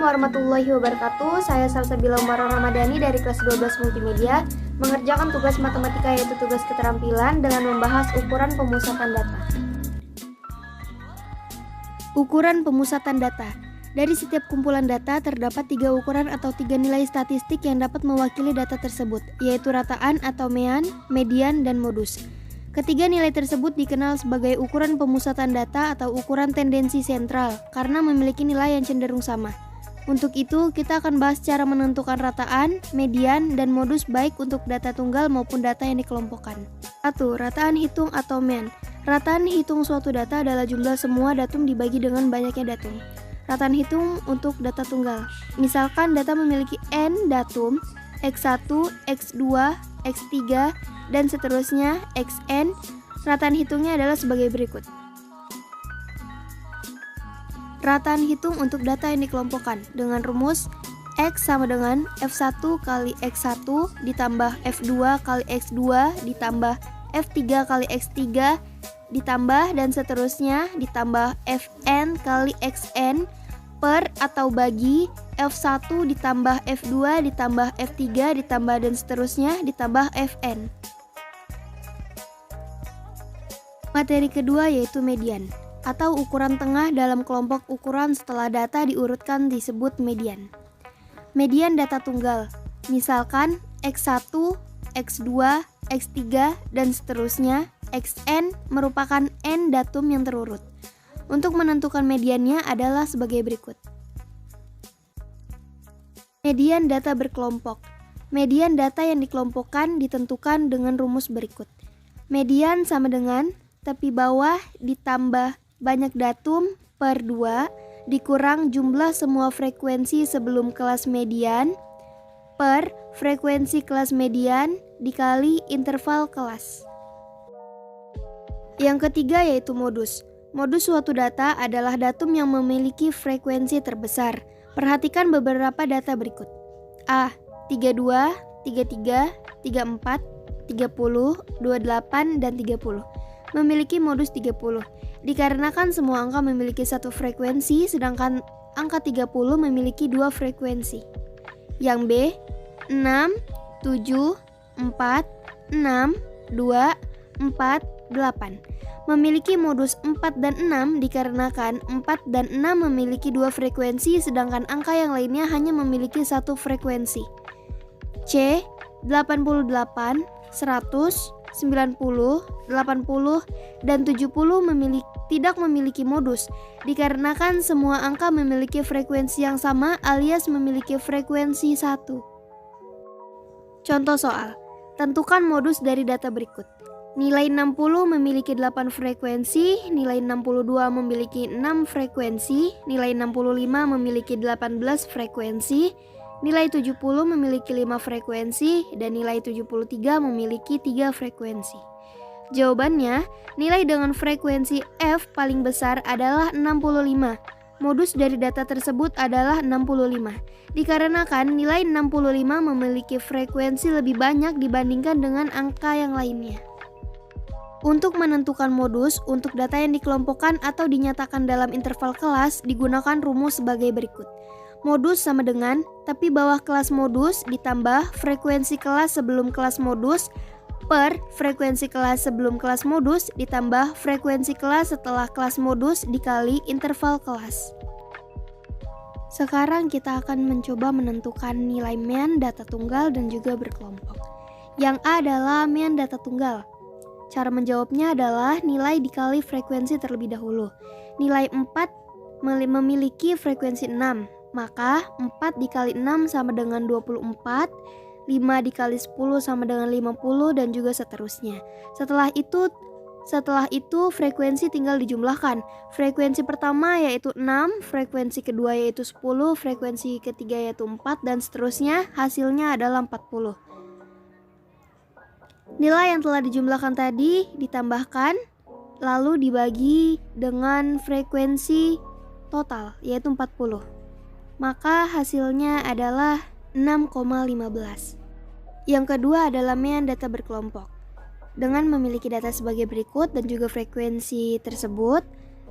Assalamualaikum warahmatullahi wabarakatuh. Saya Salsabila Umar Ramadhani dari kelas 12 Multimedia mengerjakan tugas matematika yaitu tugas keterampilan dengan membahas ukuran pemusatan data. Ukuran pemusatan data. Dari setiap kumpulan data terdapat 3 ukuran atau 3 nilai statistik yang dapat mewakili data tersebut, yaitu rataan atau mean, median, dan modus. Ketiga nilai tersebut dikenal sebagai ukuran pemusatan data atau ukuran tendensi sentral karena memiliki nilai yang cenderung sama. Untuk itu, kita akan bahas cara menentukan rataan, median, dan modus baik untuk data tunggal maupun data yang dikelompokkan. 1. Rataan hitung atau mean. Rataan hitung suatu data adalah jumlah semua datum dibagi dengan banyaknya datum. Rataan hitung untuk data tunggal. Misalkan data memiliki n datum, x1, x2, x3, dan seterusnya xn. Rataan hitungnya adalah sebagai berikut. Rataan hitung untuk data yang dikelompokkan dengan rumus x sama dengan f1 kali x1 ditambah f2 kali x2 ditambah f3 kali x3 ditambah dan seterusnya ditambah fn kali xn per atau bagi f1 ditambah f2 ditambah f3 ditambah dan seterusnya ditambah fn. Materi kedua yaitu median atau ukuran tengah dalam kelompok ukuran setelah data diurutkan disebut median. Median data tunggal, misalkan x1, x2, x3, dan seterusnya, xn merupakan n datum yang terurut. Untuk menentukan mediannya adalah sebagai berikut. Median data berkelompok. Median data yang dikelompokkan ditentukan dengan rumus berikut. Median sama dengan tepi bawah ditambah banyak datum per 2 dikurang jumlah semua frekuensi sebelum kelas median per frekuensi kelas median dikali interval kelas. Yang ketiga yaitu modus. Modus suatu data adalah datum yang memiliki frekuensi terbesar. Perhatikan beberapa data berikut. A. 32, 33, 34, 30, 28, dan 30. Memiliki modus 30. Dikarenakan semua angka memiliki satu frekuensi, sedangkan angka 30 memiliki 2 frekuensi. Yang B, 6, 7, 4, 6, 2, 4, 8. Memiliki modus 4 dan 6 dikarenakan 4 dan 6 memiliki 2 frekuensi, sedangkan angka yang lainnya hanya memiliki satu frekuensi. C, 88, 100, 90, 80, dan 70 tidak memiliki modus dikarenakan semua angka memiliki frekuensi yang sama alias memiliki frekuensi 1. Contoh soal. Tentukan modus dari data berikut. Nilai 60 memiliki 8 frekuensi, nilai 62 memiliki 6 frekuensi, nilai 65 memiliki 18 frekuensi, nilai 70 memiliki 5 frekuensi, dan nilai 73 memiliki 3 frekuensi. Jawabannya, nilai dengan frekuensi F paling besar adalah 65. Modus dari data tersebut adalah 65. Dikarenakan nilai 65 memiliki frekuensi lebih banyak dibandingkan dengan angka yang lainnya. Untuk menentukan modus untuk data yang dikelompokkan atau dinyatakan dalam interval kelas digunakan rumus sebagai berikut. Modus sama dengan tepi bawah kelas modus ditambah frekuensi kelas sebelum kelas modus per frekuensi kelas sebelum kelas modus ditambah frekuensi kelas setelah kelas modus dikali interval kelas. Sekarang kita akan mencoba menentukan nilai mean data tunggal dan juga berkelompok. Yang A adalah mean data tunggal. Cara menjawabnya adalah nilai dikali frekuensi terlebih dahulu. Nilai 4 memiliki frekuensi 6. Maka 4 dikali 6 sama dengan 24, 5 dikali 10 sama dengan 50, dan juga seterusnya. Setelah itu frekuensi tinggal dijumlahkan. Frekuensi pertama yaitu 6, frekuensi kedua yaitu 10, frekuensi ketiga yaitu 4, dan seterusnya hasilnya adalah 40. Nilai yang telah dijumlahkan tadi ditambahkan lalu dibagi dengan frekuensi total yaitu 40. Maka hasilnya adalah 6,15. Yang kedua adalah mean data berkelompok. Dengan memiliki data sebagai berikut dan juga frekuensi tersebut,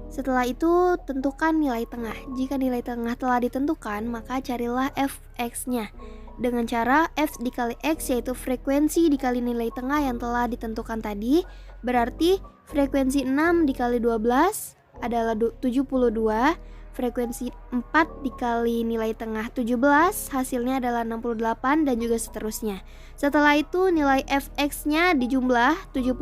Setelah itu tentukan nilai tengah. Jika nilai tengah telah ditentukan, maka carilah fx-nya. Dengan cara f dikali x yaitu frekuensi dikali nilai tengah yang telah ditentukan tadi. Berarti frekuensi 6 dikali 12 adalah 72. Frekuensi 4 dikali nilai tengah 17, hasilnya adalah 68 dan juga seterusnya. Setelah itu nilai fx-nya dijumlah 72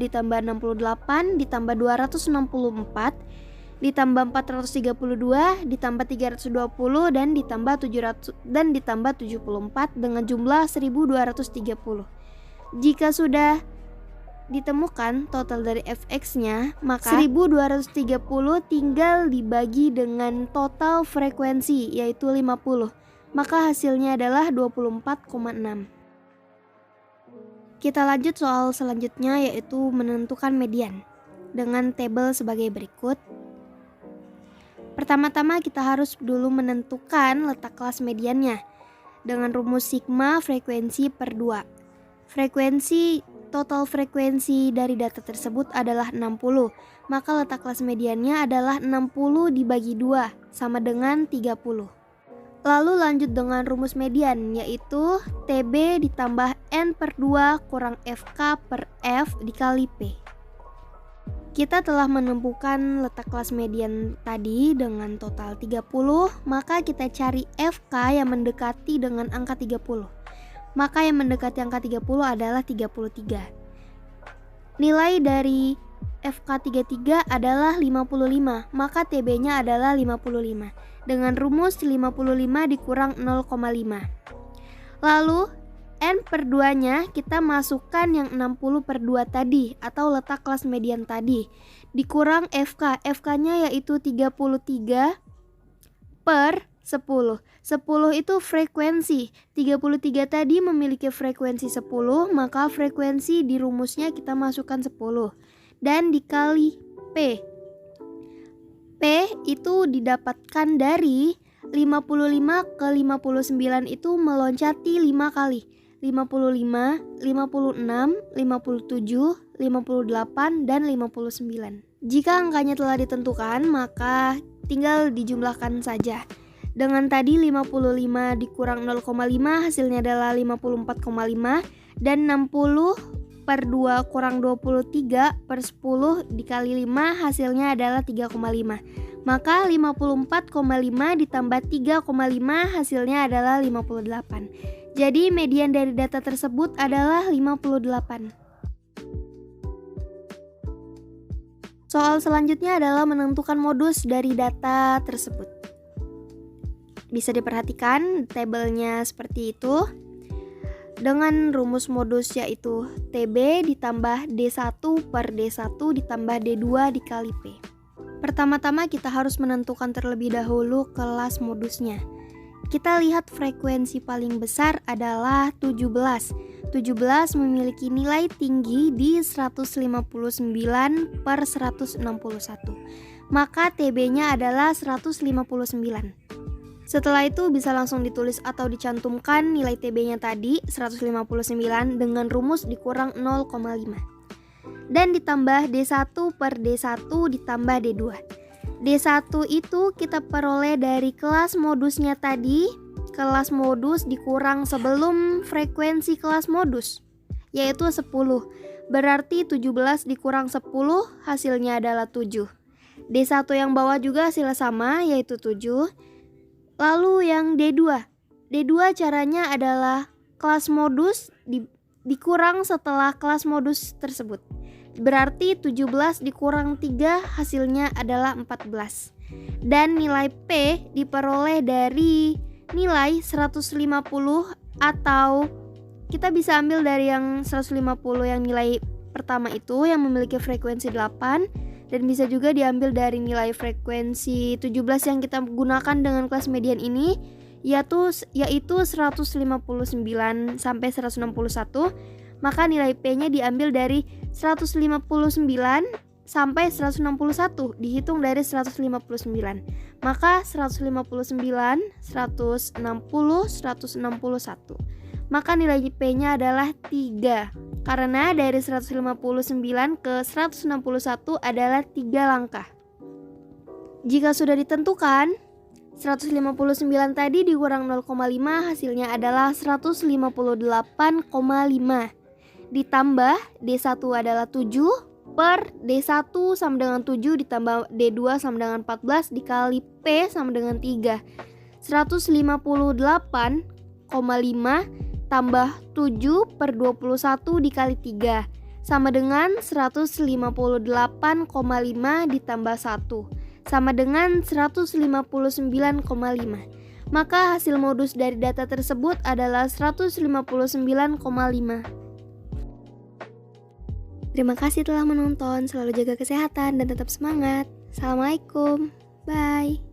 ditambah 68 ditambah 264 ditambah 432 ditambah 320 dan ditambah 700 dan ditambah 74 dengan jumlah 1230. Jika sudah ditemukan total dari fx-nya, maka 1230 tinggal dibagi dengan total frekuensi yaitu 50. Maka hasilnya adalah 24,6. Kita lanjut soal selanjutnya yaitu menentukan median dengan tabel sebagai berikut. Pertama-tama kita harus dulu menentukan letak kelas mediannya dengan rumus sigma frekuensi per 2. Total frekuensi dari data tersebut adalah 60, maka letak kelas mediannya adalah 60 dibagi 2 sama dengan 30. Lalu lanjut dengan rumus median yaitu TB ditambah N per 2 kurang FK per F dikali P. Kita telah menemukan letak kelas median tadi dengan total 30, maka kita cari FK yang mendekati dengan angka 30. Maka yang mendekati angka 30 adalah 33. Nilai dari FK33 adalah 55, maka TB-nya adalah 55. Dengan rumus 55 dikurang 0,5. Lalu N per 2-nya kita masukkan yang 60 per 2 tadi atau letak kelas median tadi. Dikurang FK. FK-nya yaitu 33 per 10. 10 itu frekuensi. 33 tadi memiliki frekuensi 10, maka frekuensi di rumusnya kita masukkan 10. Dan dikali P. P itu didapatkan dari 55 ke 59 itu meloncati 5 kali. 55, 56, 57, 58, dan 59. Jika angkanya telah ditentukan, maka tinggal dijumlahkan saja. Dengan tadi 55 dikurang 0,5 hasilnya adalah 54,5 dan 60 per 2 kurang 23 per 10 dikali 5 hasilnya adalah 3,5. Maka 54,5 ditambah 3,5 hasilnya adalah 58. Jadi median dari data tersebut adalah 58. Soal selanjutnya adalah menentukan modus dari data tersebut. Bisa diperhatikan tabelnya seperti itu. Dengan rumus modus yaitu TB ditambah D1 per D1 ditambah D2 dikali P. Pertama-tama kita harus menentukan terlebih dahulu kelas modusnya. Kita lihat frekuensi paling besar adalah 17. 17 memiliki nilai tinggi di 159 per 161. Maka TB-nya adalah 159. Setelah itu bisa langsung ditulis atau dicantumkan nilai TB-nya tadi 159 dengan rumus dikurang 0,5. Dan ditambah D1 per D1 ditambah D2. D1 itu kita peroleh dari kelas modusnya tadi, kelas modus dikurang sebelum frekuensi kelas modus, yaitu 10. Berarti 17 dikurang 10 hasilnya adalah 7. D1 yang bawah juga hasilnya sama, yaitu 7. Lalu yang D2. D2 caranya adalah kelas modus dikurang setelah kelas modus tersebut. Berarti 17 dikurang 3 hasilnya adalah 14. Dan nilai P diperoleh dari nilai 150 atau kita bisa ambil dari yang 150 yang nilai pertama itu yang memiliki frekuensi 8. Dan bisa juga diambil dari nilai frekuensi 17 yang kita gunakan dengan kelas median ini, yaitu 159 sampai 161. Maka nilai P-nya diambil dari 159 sampai 161, dihitung dari 159. Maka 159, 160, 161. Maka nilai P-nya adalah 3. Karena dari 159 ke 161 adalah 3 langkah. Jika sudah ditentukan, 159 tadi dikurang 0,5 hasilnya adalah 158,5. Ditambah D1 adalah 7 per D1 sama dengan 7 ditambah D2 sama dengan 14 dikali P sama dengan 3. 158,5 tambah 7 per 21 dikali 3 sama dengan 158,5 ditambah 1 sama dengan 159,5. Maka hasil modus dari data tersebut adalah 159,5. Terima kasih telah menonton, selalu jaga kesehatan dan tetap semangat. Assalamualaikum, bye.